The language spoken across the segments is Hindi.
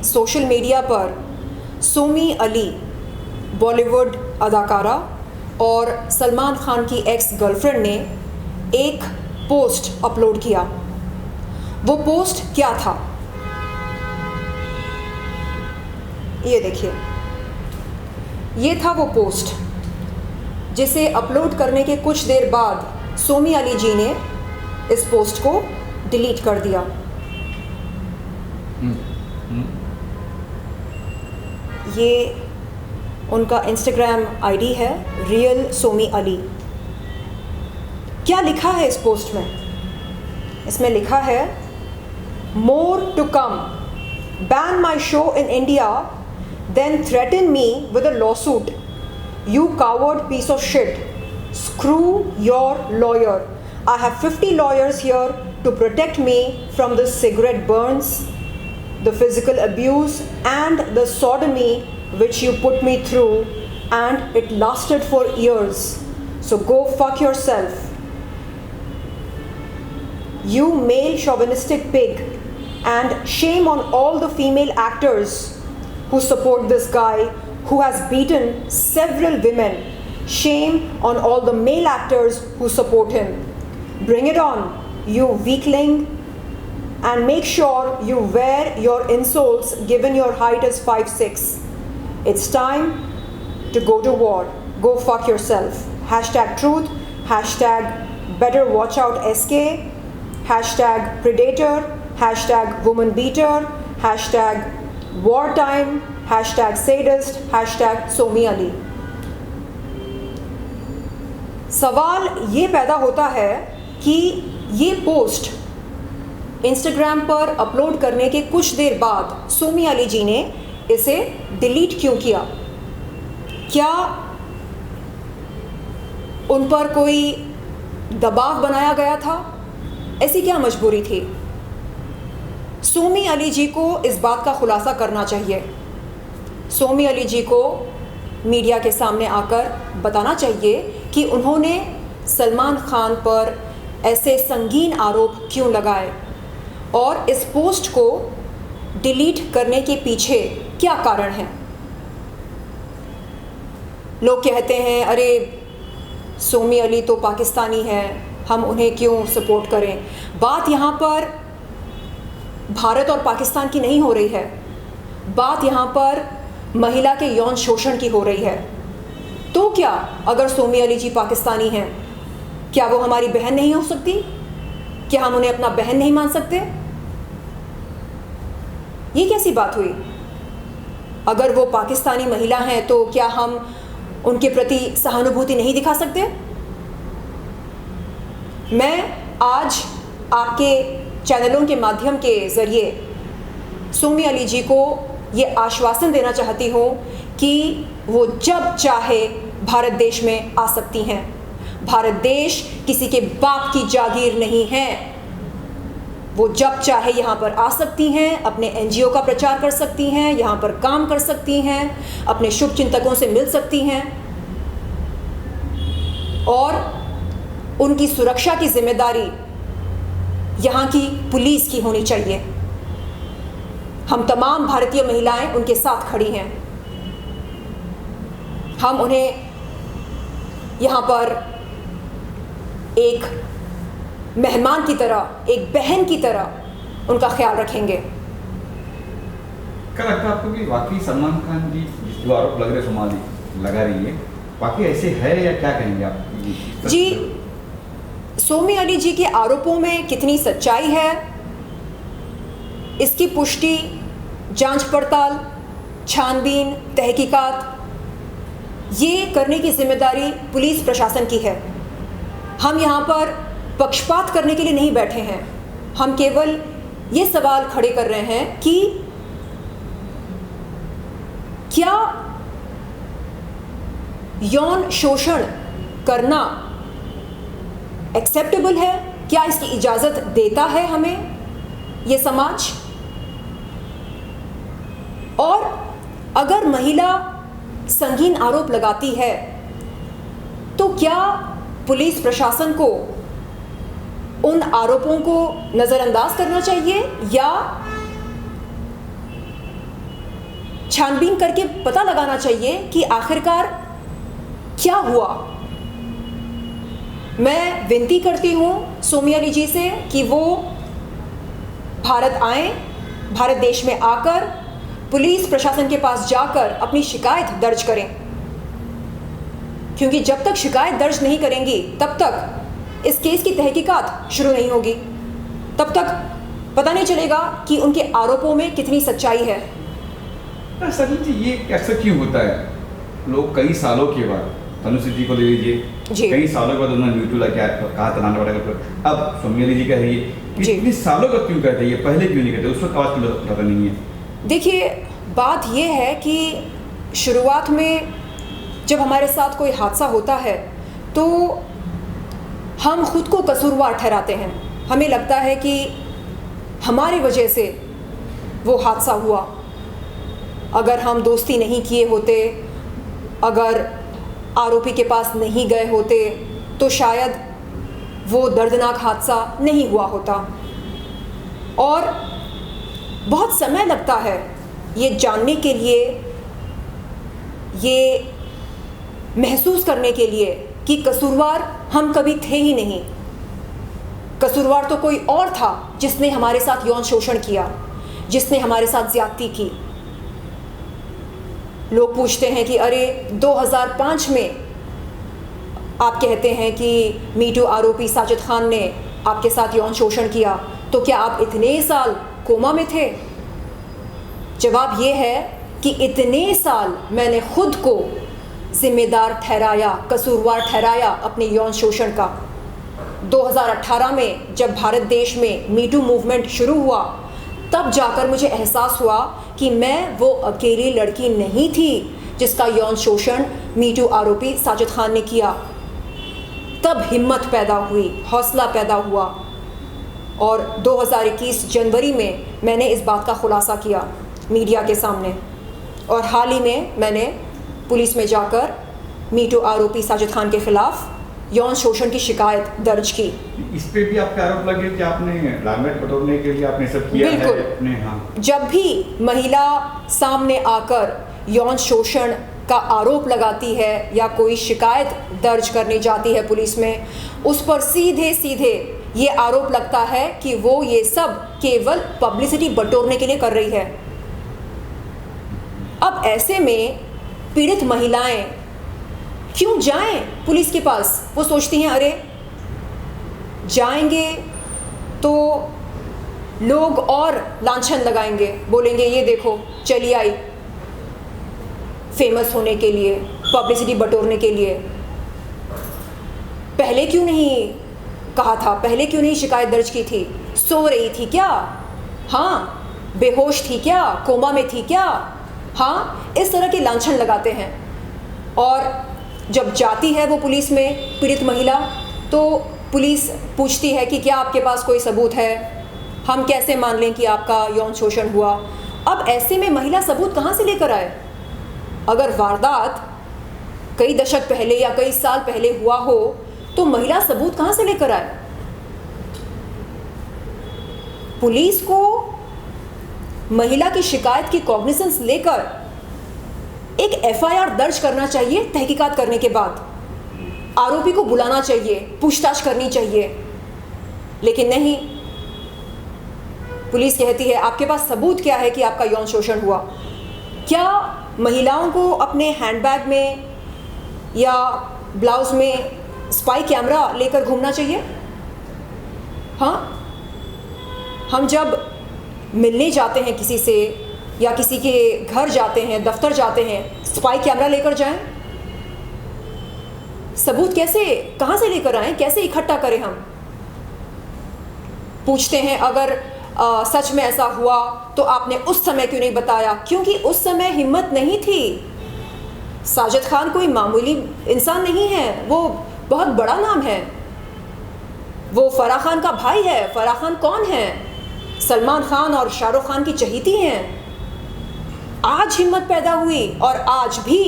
सोशल मीडिया पर सोमी अली, बॉलीवुड अदाकारा और सलमान खान की एक्स गर्लफ्रेंड ने एक पोस्ट अपलोड किया। वो पोस्ट क्या था, ये देखिए। ये था वो पोस्ट जिसे अपलोड करने के कुछ देर बाद सोमी अली जी ने इस पोस्ट को डिलीट कर दिया। ये उनका इंस्टाग्राम आईडी है, रियल सोमी अली। क्या लिखा है इस पोस्ट में? इसमें लिखा है, more to come, ban my show in India, then threaten me with a lawsuit, you coward piece of shit, screw your lawyer, I have 50 lawyers here to protect me from the cigarette burns, the physical abuse and the sodomy which you put me through, and it lasted for years, so go fuck yourself, you male chauvinistic pig, and shame on all the female actors who support this guy who has beaten several women. Shame on all the male actors who support him. Bring it on, you weakling, and make sure you wear your insoles given your height is 5'6". It's time to go to war. Go fuck yourself. Hashtag truth, hashtag better watch out SK, hashtag predator, hashtag woman beater, hashtag wartime, hashtag sadist, hashtag Somy Ali. सवाल ये पैदा होता है कि ये पोस्ट इंस्टाग्राम पर अपलोड करने के कुछ देर बाद सोमी अली जी ने इसे डिलीट क्यों किया? क्या उन पर कोई दबाव बनाया गया था? ऐसी क्या मजबूरी थी? सोमी अली जी को इस बात का खुलासा करना चाहिए। सोमी अली जी को मीडिया के सामने आकर बताना चाहिए कि उन्होंने सलमान खान पर ऐसे संगीन आरोप क्यों लगाए और इस पोस्ट को डिलीट करने के पीछे क्या कारण है। लोग कहते हैं, अरे सोमी अली तो पाकिस्तानी है, हम उन्हें क्यों सपोर्ट करें। बात यहाँ पर भारत और पाकिस्तान की नहीं हो रही है, बात यहाँ पर महिला के यौन शोषण की हो रही है। तो क्या अगर सोमी अली जी पाकिस्तानी हैं, क्या वो हमारी बहन नहीं हो सकती? क्या हम उन्हें अपना बहन नहीं मान सकते? ये कैसी बात हुई? अगर वो पाकिस्तानी महिला हैं तो क्या हम उनके प्रति सहानुभूति नहीं दिखा सकते? मैं आज आपके चैनलों के माध्यम के ज़रिए सोमी अली जी को ये आश्वासन देना चाहती हूँ कि वो जब चाहे भारत देश में आ सकती हैं। भारत देश किसी के बाप की जागीर नहीं है। वो जब चाहे यहाँ पर आ सकती हैं, अपने NGO का प्रचार कर सकती हैं, यहाँ पर काम कर सकती हैं, अपने शुभ चिंतकों से मिल सकती हैं और उनकी सुरक्षा की जिम्मेदारी यहाँ की पुलिस की होनी चाहिए। हम तमाम भारतीय महिलाएं उनके साथ खड़ी हैं। हम उन्हें यहाँ पर एक मेहमान की तरह, एक बहन की तरह उनका ख्याल रखेंगे। क्या लगता है आपको कि वाकई सलमान खान जी जो आरोप लग रहे सोमाली लगा रही है, वाकई ऐसे है या क्या कहेंगे आप? जी, सोमी अली जी के आरोपों में कितनी सच्चाई है, इसकी पुष्टि, जांच पड़ताल, छानबीन, तहकीकात, ये करने की जिम्मेदारी पुलिस प्रशासन की है। हम यहाँ पर पक्षपात करने के लिए नहीं बैठे हैं। हम केवल ये सवाल खड़े कर रहे हैं कि क्या यौन शोषण करना एक्सेप्टेबल है? क्या इसकी इजाज़त देता है हमें ये समाज? और अगर महिला संगीन आरोप लगाती है तो क्या पुलिस प्रशासन को उन आरोपों को नज़रअंदाज करना चाहिए या छानबीन करके पता लगाना चाहिए कि आखिरकार क्या हुआ। मैं विनती करती हूँ सोमियाली जी से कि वो भारत आएं, भारत देश में आकर पुलिस प्रशासन के पास जाकर अपनी शिकायत दर्ज करें, क्योंकि जब तक शिकायत दर्ज नहीं करेंगी तब तक इस केस की तहकीकात शुरू नहीं होगी, तब तक पता नहीं चलेगा कि उनके आरोपों में कितनी सच्चाई है। सलीम जी, ये ऐसा क्यों होता है? लोग कई सालों के बाद, तनुश्री जी को ले लीजिए, जी। कई सालों के बाद उन्होंने मीटू ला क्या कहा था लाना पड़ेगा, अब सोमियाली जी कह रही है, जी। इतने सालों का क्यों कहते हैं? ये पहले क्यों नहीं कहते? उस वक्त आवाज़ क्यों पता नहीं है? देखिए, बात यह है कि शुरुआत में जब हमारे साथ कोई हादसा होता है तो हम खुद को कसूरवार ठहराते हैं। हमें लगता है कि हमारी वजह से वो हादसा हुआ। अगर हम दोस्ती नहीं किए होते, अगर आरोपी के पास नहीं गए होते तो शायद वो दर्दनाक हादसा नहीं हुआ होता। और बहुत समय लगता है ये जानने के लिए, ये महसूस करने के लिए कि कसूरवार हम कभी थे ही नहीं। कसूरवार तो कोई और था जिसने हमारे साथ यौन शोषण किया, जिसने हमारे साथ ज्यादती की। लोग पूछते हैं कि अरे 2005 में आप कहते हैं कि मीटू आरोपी साजिद खान ने आपके साथ यौन शोषण किया, तो क्या आप इतने साल कोमा में थे? जवाब ये है कि इतने साल मैंने खुद को जिम्मेदार ठहराया, कसूरवार ठहराया अपने यौन शोषण का। 2018 में जब भारत देश में मीटू मूवमेंट शुरू हुआ, तब जाकर मुझे एहसास हुआ कि मैं वो अकेली लड़की नहीं थी जिसका यौन शोषण मीटू आरोपी साजिद खान ने किया। तब हिम्मत पैदा हुई, हौसला पैदा हुआ, और 2021 जनवरी में मैंने इस बात का खुलासा किया मीडिया के सामने। और हाल ही में मैंने पुलिस में जाकर मीटू आरोपी साजिद खान के खिलाफ यौन शोषण की शिकायत दर्ज की। इस पे भी आपके आरोप लगे कि आपने लागत बटोरने के लिए आपने सब किया बिल्कुल। है अपने? हाँ, जब भी महिला सामने आकर यौन शोषण का आरोप लगाती है या कोई शिकायत दर्ज करने जाती है पुलिस में, उस पर सीधे सीधे ये आरोप लगता है कि वो ये सब केवल पब्लिसिटी बटोरने के लिए कर रही है। अब ऐसे में पीड़ित महिलाएं क्यों जाएं पुलिस के पास? वो सोचती हैं अरे जाएंगे तो लोग और लांछन लगाएंगे, बोलेंगे ये देखो चली आई फेमस होने के लिए, पब्लिसिटी बटोरने के लिए। पहले क्यों नहीं कहा था? पहले क्यों नहीं शिकायत दर्ज की थी? सो रही थी क्या? हाँ, बेहोश थी क्या? कोमा में थी क्या? हाँ, इस तरह के लांछन लगाते हैं। और जब जाती है वो पुलिस में पीड़ित महिला, तो पुलिस पूछती है कि क्या आपके पास कोई सबूत है? हम कैसे मान लें कि आपका यौन शोषण हुआ? अब ऐसे में महिला सबूत कहाँ से लेकर आए? अगर वारदात कई दशक पहले या कई साल पहले हुआ हो तो महिला सबूत कहाँ से लेकर आए? पुलिस को महिला की शिकायत की कॉग्निजेंस लेकर एक एफआईआर दर्ज करना चाहिए। तहकीकात करने के बाद आरोपी को बुलाना चाहिए, पूछताछ करनी चाहिए, लेकिन नहीं। पुलिस कहती है आपके पास सबूत क्या है कि आपका यौन शोषण हुआ? क्या महिलाओं को अपने हैंडबैग में या ब्लाउज में स्पाई कैमरा लेकर घूमना चाहिए? हाँ, हम जब मिलने जाते हैं किसी से या किसी के घर जाते हैं, दफ्तर जाते हैं, स्पाई कैमरा लेकर जाएं? सबूत कैसे, कहाँ से लेकर आएं? कैसे इकट्ठा करें? हम पूछते हैं अगर सच में ऐसा हुआ तो आपने उस समय क्यों नहीं बताया? क्योंकि उस समय हिम्मत नहीं थी। साजिद खान कोई मामूली इंसान नहीं है, वो बहुत बड़ा नाम है। वो फराह खान का भाई है। फराह खान कौन है? सलमान खान और शाहरुख खान की चहेती हैं। आज हिम्मत पैदा हुई और आज भी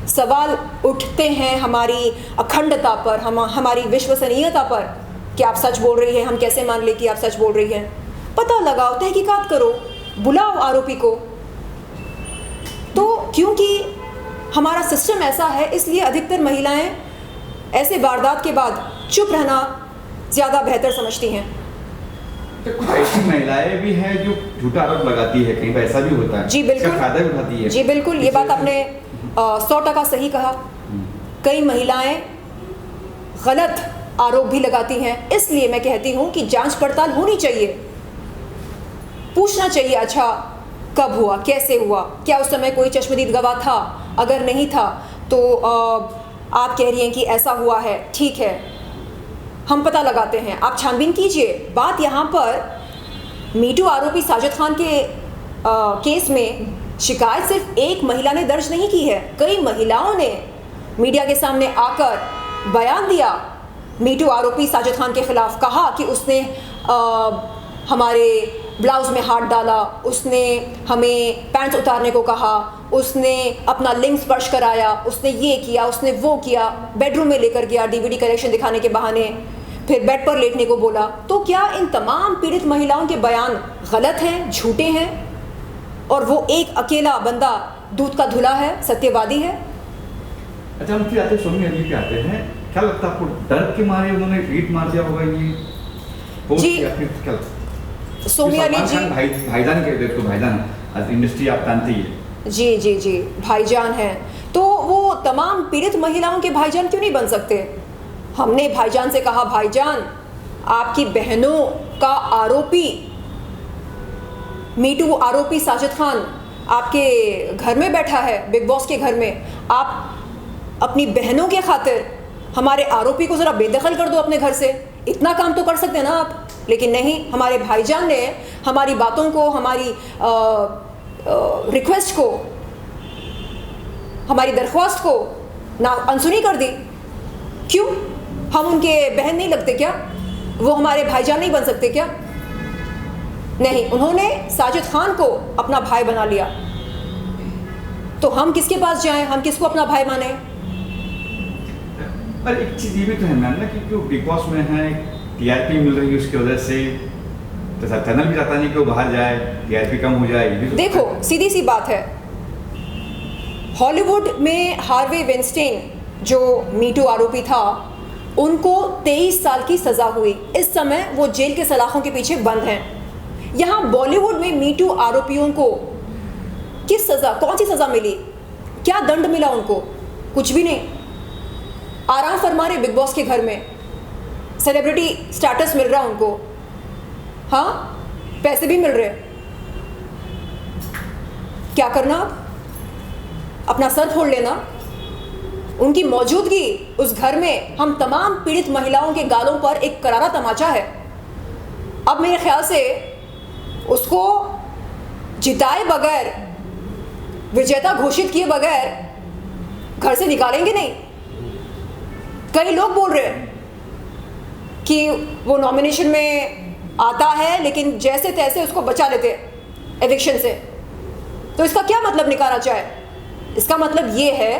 सवाल उठते हैं हमारी अखंडता पर, हमारी विश्वसनीयता पर कि आप सच बोल रही हैं। हम कैसे मान लें कि आप सच बोल रही हैं? पता लगाओ, तहकीकात करो, बुलाओ आरोपी को। क्योंकि हमारा सिस्टम ऐसा है, इसलिए अधिकतर महिलाएं ऐसे वारदात के बाद चुप रहना ज़्यादा बेहतर समझती हैं। तो कुछ ऐसी महिलाएं भी हैं जो झूठा आरोप लगाती है, कहीं पर ऐसा भी होता है, जी बिल्कुल, इसका फायदा भी उठाती है। जी बिल्कुल, ये बात आपने 100% सही कहा। कई महिलाएं गलत आरोप भी लगाती हैं, इसलिए मैं कहती हूँ कि जांच पड़ताल होनी चाहिए, पूछना चाहिए अच्छा कब हुआ, कैसे हुआ, क्या उस समय कोई चश्मदीद गवाह था, अगर नहीं था तो आप कह रही हैं कि ऐसा हुआ है, ठीक है, हम पता लगाते हैं, आप छानबीन कीजिए। बात यहाँ पर मीटू आरोपी साजिद खान के केस में शिकायत सिर्फ एक महिला ने दर्ज नहीं की है, कई महिलाओं ने मीडिया के सामने आकर बयान दिया मीटू आरोपी साजिद खान के खिलाफ, कहा कि उसने हमारे ब्लाउज में हाथ डाला, उसने हमें पैंट्स उतारने को कहा, उसने अपना लिंग स्पर्श कराया, उसने ये किया, उसने वो किया, बेडरूम में लेकर गया डीवीडी कलेक्शन दिखाने के बहाने, फिर बेड पर लेटने को बोला। तो क्या इन तमाम पीड़ित महिलाओं के बयान गलत हैं, झूठे हैं, और वो एक अकेला बंदा दूध का धुला है, सत्यवादी है? अच्छा, हम फिर आते सोनिया अली पे आते हैं। क्या लगता है आपको, डर के मारे उन्होंने रीट मार दिया होगा ये जी, क्या लगता? सोनिया अली जी भाईजान के देखो, भाईजान इंडस्ट्री आप जानती है। जी जी जी, भाईजान हैं, तो वो तमाम पीड़ित महिलाओं के भाईजान क्यों नहीं बन सकते? हमने भाईजान से कहा, भाईजान आपकी बहनों का आरोपी मीटू आरोपी साजिद खान आपके घर में बैठा है, बिग बॉस के घर में, आप अपनी बहनों के खातिर हमारे आरोपी को ज़रा बेदखल कर दो अपने घर से, इतना काम तो कर सकते हैं ना आप। लेकिन नहीं, हमारे भाईजान ने हमारी बातों को, हमारी रिक्वेस्ट को, हमारी दरख्वास्त को ना अनसुनी कर दी। क्यों? हम उनके बहन नहीं लगते क्या? वो हमारे भाईजान नहीं बन सकते क्या? नहीं, उन्होंने साजिद खान को अपना भाई बना लिया, तो हम किसके पास जाएं? हम किसको अपना भाई माने? पर एक चीज़ ये भी तो है मैम ना कि जो बिग बॉस में है, टीआरपी मिल रही है, उसकी वजह से तो सब चैनल भी चाहता नहीं कि वो बाहर जाए, टीआरपी कम हो जाए। ये भी देखो, सीधी सी बात है, हॉलीवुड में हार्वे वेनस्टीन जो मीटू आरोपी था, उनको 23 साल की सज़ा हुई। इस समय वो जेल के सलाखों के पीछे बंद हैं। यहाँ बॉलीवुड में मीटू आरोपियों को किस सज़ा, कौन सी सज़ा मिली? क्या दंड मिला उनको? कुछ भी नहीं। आराम फरमा रहे बिग बॉस के घर में, सेलिब्रिटी स्टेटस मिल रहा उनको, हाँ, पैसे भी मिल रहे। क्या करना अब? अपना सर फोड़ लेना? उनकी मौजूदगी उस घर में हम तमाम पीड़ित महिलाओं के गालों पर एक करारा तमाचा है। अब मेरे ख्याल से उसको जिताए बगैर, विजेता घोषित किए बगैर घर से निकालेंगे नहीं। कई लोग बोल रहे हैं कि वो नॉमिनेशन में आता है, लेकिन जैसे तैसे उसको बचा लेते एविक्शन से। तो इसका क्या मतलब निकाला जाए? इसका मतलब ये है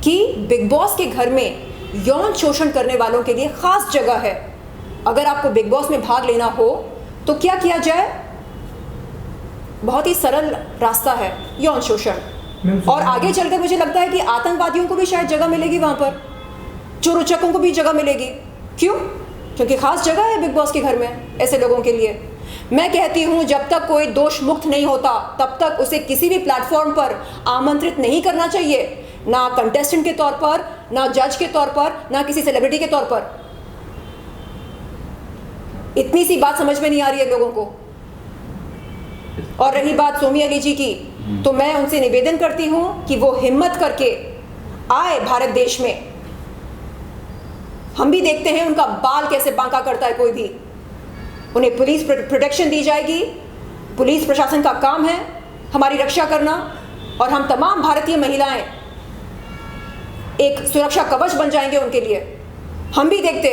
कि बिग बॉस के घर में यौन शोषण करने वालों के लिए खास जगह है। अगर आपको बिग बॉस में भाग लेना हो तो क्या किया जाए? बहुत ही सरल रास्ता है, यौन शोषण। और आगे चलकर मुझे लगता है कि आतंकवादियों को भी शायद जगह मिलेगी, वहां पर चोर उचक्कों को भी जगह मिलेगी। क्यों? क्योंकि खास जगह है बिग बॉस के घर में ऐसे लोगों के लिए। मैं कहती हूं, जब तक कोई दोष मुक्त नहीं होता तब तक उसे किसी भी प्लेटफॉर्म पर आमंत्रित नहीं करना चाहिए, ना कंटेस्टेंट के तौर पर, ना जज के तौर पर, ना किसी सेलिब्रिटी के तौर पर। इतनी सी बात समझ में नहीं आ रही है लोगों को। और रही बात सोमी अली जी की, तो मैं उनसे निवेदन करती हूं कि वो हिम्मत करके आए भारत देश में। हम भी देखते हैं उनका बाल कैसे बांका करता है कोई भी। उन्हें पुलिस प्रोटेक्शन दी जाएगी। पुलिस प्रशासन का काम है हमारी रक्षा करना, और हम तमाम भारतीय महिलाएं एक सुरक्षा कवच बन जाएंगे उनके लिए। हम भी देखते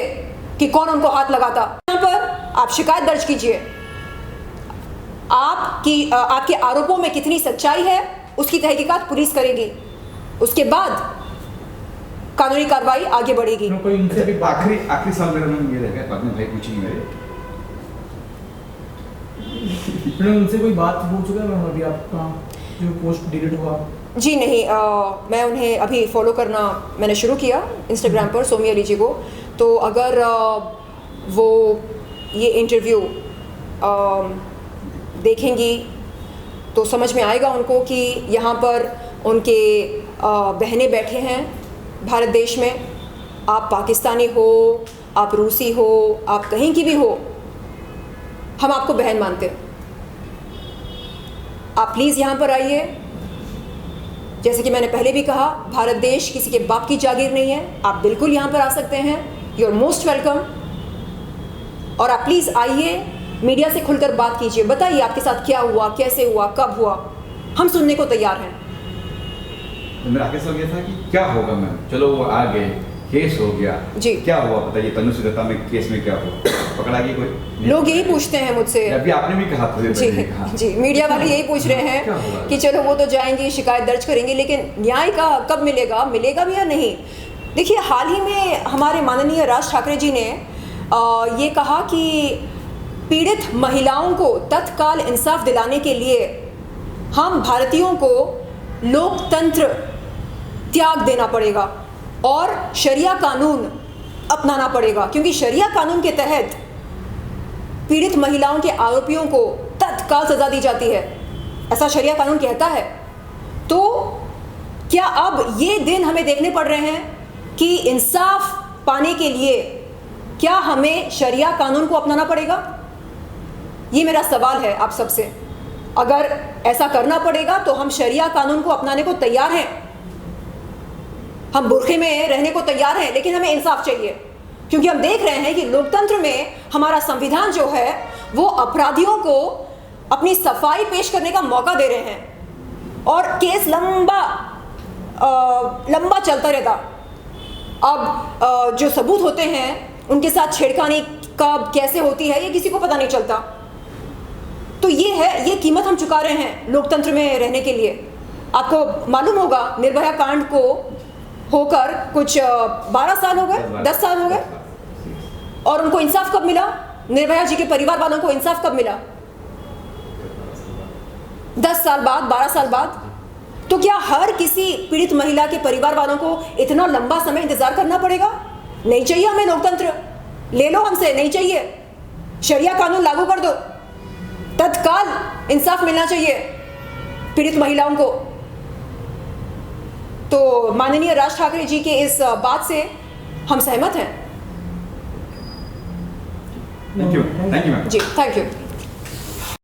कि कौन उनको हाथ लगाता। यहाँ पर आप शिकायत दर्ज कीजिए, आपके आरोपों में कितनी सच्चाई है उसकी तहकीकात पुलिस करेगी, उसके बाद कानूनी कार्रवाई आगे बढ़ेगी। आखिरी सवाल मेरा मैम ये रहेगा, बाद में भाई पूछेंगे मेरे। उनसे कोई बात पूछ चुका है मैम अभी आपका? जो पोस्ट डिलीट हुआ? जी नहीं, मैं उन्हें अभी फॉलो करना मैंने शुरू किया इंस्टाग्राम पर, सोमी अली जी को। तो अगर वो ये इंटरव्यू देखेंगी तो समझ में आएगा उनको कि यहाँ पर उनके बहनें बैठे हैं भारत देश में। आप पाकिस्तानी हो, आप रूसी हो, आप कहीं की भी हो, हम आपको बहन मानते हैं। आप प्लीज़ यहाँ पर आइए। जैसे कि मैंने पहले भी कहा, भारत देश किसी के बाप की जागीर नहीं है। आप बिल्कुल यहाँ पर आ सकते हैं, यू आर मोस्ट वेलकम। और आप प्लीज़ आइए, मीडिया से खुलकर बात कीजिए, बताइए आपके साथ क्या हुआ, कैसे हुआ, कब हुआ, हम सुनने को तैयार हैं। तो मेरा केस हो गया था कि क्या होगा मैम, चलो वो आ गए, केस हो गया जी, क्या हुआ बताइए, तनुश्री दत्ता में केस में क्या हुआ, पकड़ा गया कोई? लोग यही पूछते हैं मुझसे। अभी आपने भी कहा था जी जी, मीडिया वाले यही पूछ रहे हैं कि चलो वो तो जाएंगे, शिकायत दर्ज करेंगे, लेकिन न्याय का कब मिलेगा, मिलेगा भी या नहीं। देखिए, हाल ही में हमारे माननीय राज ठाकरे जी ने ये कहा कि पीड़ित महिलाओं को तत्काल इंसाफ दिलाने के लिए हम भारतीयों को लोकतंत्र त्याग देना पड़ेगा और शरिया कानून अपनाना पड़ेगा, क्योंकि शरिया कानून के तहत पीड़ित महिलाओं के आरोपियों को तत्काल सजा दी जाती है, ऐसा शरिया कानून कहता है। तो क्या अब ये दिन हमें देखने पड़ रहे हैं कि इंसाफ पाने के लिए क्या हमें शरिया कानून को अपनाना पड़ेगा? ये मेरा सवाल है आप सबसे। अगर ऐसा करना पड़ेगा तो हम शरिया कानून को अपनाने को तैयार हैं, हम बुर्खे में रहने को तैयार हैं, लेकिन हमें इंसाफ चाहिए, क्योंकि हम देख रहे हैं कि लोकतंत्र में हमारा संविधान जो है वो अपराधियों को अपनी सफाई पेश करने का मौका दे रहे हैं और केस लंबा चलता रहता। अब जो सबूत होते हैं उनके साथ छेड़खानी कब कैसे होती है ये किसी को पता नहीं चलता। तो ये कीमत हम चुका रहे हैं लोकतंत्र में रहने के लिए। आपको मालूम होगा, निर्भया कांड को होकर कुछ 12 साल हो गए, 10 साल हो गए, और उनको इंसाफ कब मिला? निर्भया जी के परिवार वालों को इंसाफ कब मिला? 10 साल बाद, 12 साल बाद। तो क्या हर किसी पीड़ित महिला के परिवार वालों को इतना लंबा समय इंतजार करना पड़ेगा? नहीं चाहिए हमें लोकतंत्र, ले लो हमसे, नहीं चाहिए। शरिया कानून लागू कर दो, तत्काल इंसाफ मिलना चाहिए पीड़ित महिलाओं को। तो माननीय राज ठाकरे जी के इस बात से हम सहमत हैं। Thank you ma'am. जी, थैंक यू।